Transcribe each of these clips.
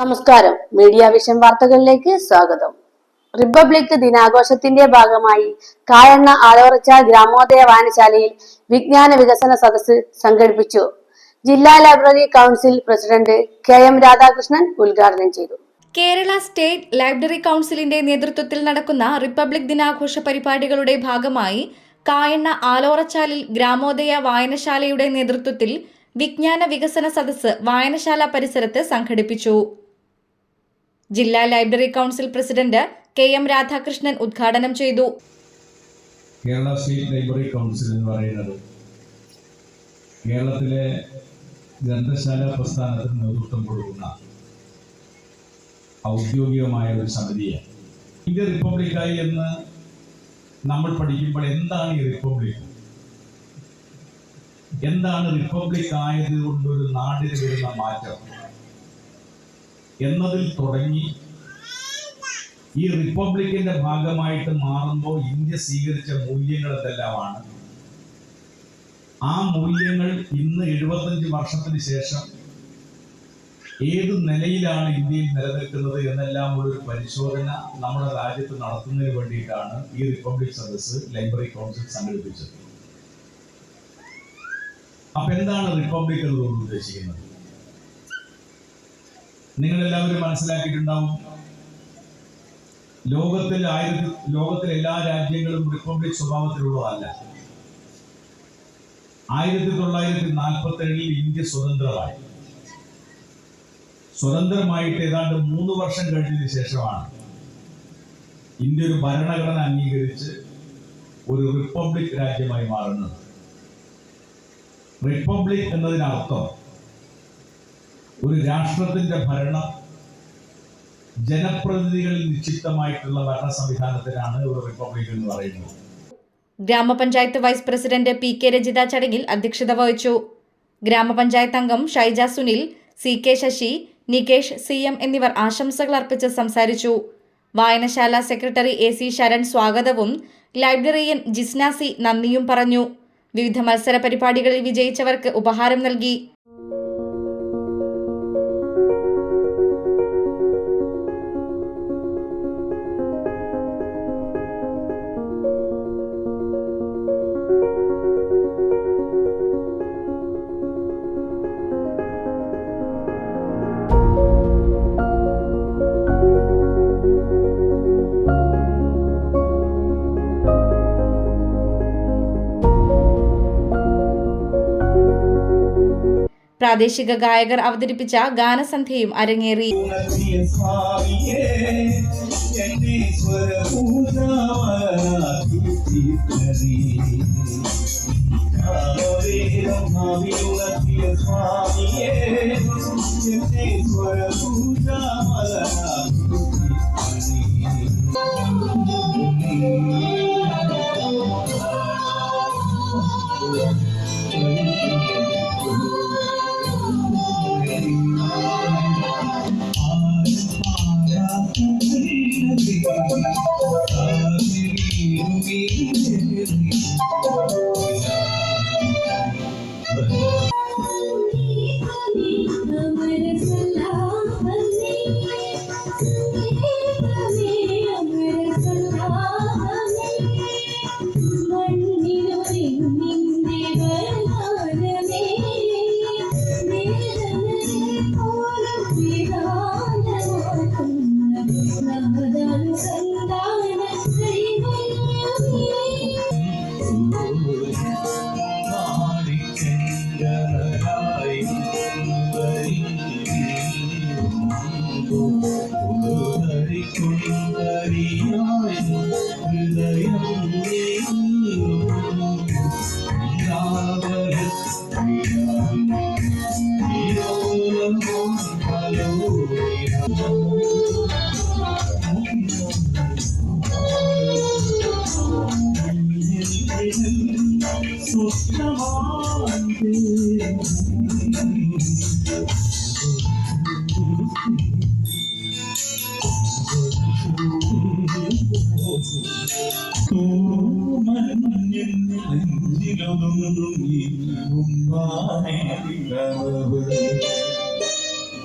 നമസ്കാരം. Media vision വാർത്തകളിലേക്ക് സ്വാഗതം. റിപ്പബ്ലിക് ദിനാഘോഷത്തിന്റെ ഭാഗമായി കായണ്ണ ആലോറച്ചാൽ ഗ്രാമോദയ വായനശാലയിൽ വിജ്ഞാന വികസന സദസ്സ് സംഘടിപ്പിച്ചു. ജില്ലാ library council president KM Radhakrishnan ഉദ്ഘാടനം ചെയ്തു. കേരള സ്റ്റേറ്റ് ലൈബ്രറി കൗൺസിലിന്റെ നേതൃത്വത്തിൽ നടക്കുന്ന റിപ്പബ്ലിക് ദിനാഘോഷ പരിപാടികളുടെ ഭാഗമായി കായണ്ണ ആലോറച്ചാലിൽ ഗ്രാമോദയ വായനശാലയുടെ നേതൃത്വത്തിൽ വിജ്ഞാന വികസന സദസ്സ് വായനശാല പരിസരത്ത് സംഘടിപ്പിച്ചു. ജില്ലാ library council president KM Radhakrishnan ഉദ്ഘാടനം ചെയ്തു. കേരള സ്റ്റേറ്റ് ലൈബ്രറി കൗൺസിൽ എന്ന് പറയുന്നത് കേരളത്തിലെ ഗ്രന്ഥശാല പ്രസ്ഥാനത്തിന് നേതൃത്വം കൊടുക്കുന്ന ഔദ്യോഗികമായ ഒരു സമിതിയാണ്. ഇന്ത്യ റിപ്പബ്ലിക്കായി എന്ന് നമ്മൾ പഠിക്കുമ്പോൾ എന്താണ് ഈ റിപ്പബ്ലിക്, എന്താണ് റിപ്പബ്ലിക് ആയത് കൊണ്ടൊരു നാടിന് വരുന്ന മാറ്റം എന്നതിൽ തുടങ്ങി ഈ റിപ്പബ്ലിക്കിന്റെ ഭാഗമായിട്ട് മാറുമ്പോൾ ഇന്ത്യ സ്വീകരിച്ച മൂല്യങ്ങൾ എന്തെല്ലാമാണ്, ആ മൂല്യങ്ങൾ ഇന്ന് 75 വർഷത്തിന് ശേഷം ഏത് നിലയിലാണ് ഇന്ത്യയിൽ നിലനിൽക്കുന്നത് എന്നെല്ലാം ഒരു പരിശോധന നമ്മുടെ രാജ്യത്ത് നടത്തുന്നതിന് വേണ്ടിയിട്ടാണ് ഈ റിപ്പബ്ലിക് സദസ്സ് ലൈബ്രറി കൗൺസിൽ സംഘടിപ്പിച്ചത്. അപ്പൊ എന്താണ് റിപ്പബ്ലിക് എന്നതുകൊണ്ട് ഉദ്ദേശിക്കുന്നത്? നിങ്ങളെല്ലാവരും മനസ്സിലാക്കിയിട്ടുണ്ടാവും, ലോകത്തിലെ എല്ലാ രാജ്യങ്ങളും റിപ്പബ്ലിക് സ്വഭാവത്തിലുള്ളതല്ല. 1947 ഇന്ത്യ സ്വതന്ത്രമായിട്ട് ഏതാണ്ട് 3 വർഷം കഴിഞ്ഞതിന് ശേഷമാണ് ഇന്ത്യ ഒരു ഭരണഘടന അംഗീകരിച്ച് ഒരു റിപ്പബ്ലിക് രാജ്യമായി മാറുന്നത്. റിപ്പബ്ലിക് എന്നതിനർത്ഥം ഒരു രാഷ്ട്രത്തിന്റെ ഭരണം ജനപ്രതിനിധികളിൽ നിശ്ചിതമായിട്ടുള്ള ഭരണ സംവിധാനത്തിനാണ് ഒരു റിപ്പബ്ലിക് എന്ന് പറയുന്നത്. ഗ്രാമപഞ്ചായത്ത് വൈസ് പ്രസിഡന്റ് PK രജിത ചടങ്ങിൽ അധ്യക്ഷത വഹിച്ചു. ഗ്രാമപഞ്ചായത്ത് അംഗം ഷൈജ സുനിൽ, CK ശശി, നികേഷ് CM എന്നിവർ ആശംസകൾ അർപ്പിച്ച് സംസാരിച്ചു. വായനശാല സെക്രട്ടറി AC ശരൺ സ്വാഗതവും ലൈബ്രറിയൻ ജിസ്ന C നന്ദിയും പറഞ്ഞു. വിവിധ മത്സര പരിപാടികളിൽ വിജയിച്ചവർക്ക് ഉപഹാരം നൽകി. പ്രാദേശിക ഗായകർ അവതരിപ്പിച്ച ഗാനസന്ധ്യയും അരങ്ങേറി.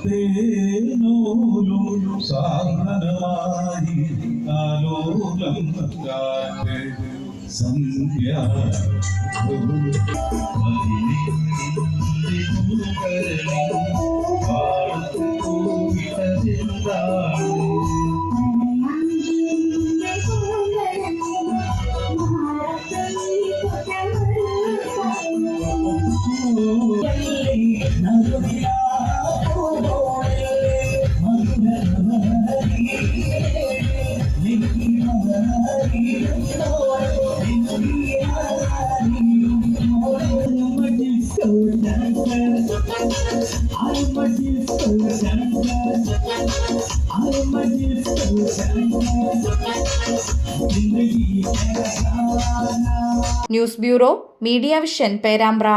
തേനോ സാധനമായി ആലോലം കാറ്റ് Sandhya news bureau, media vision, Perambra.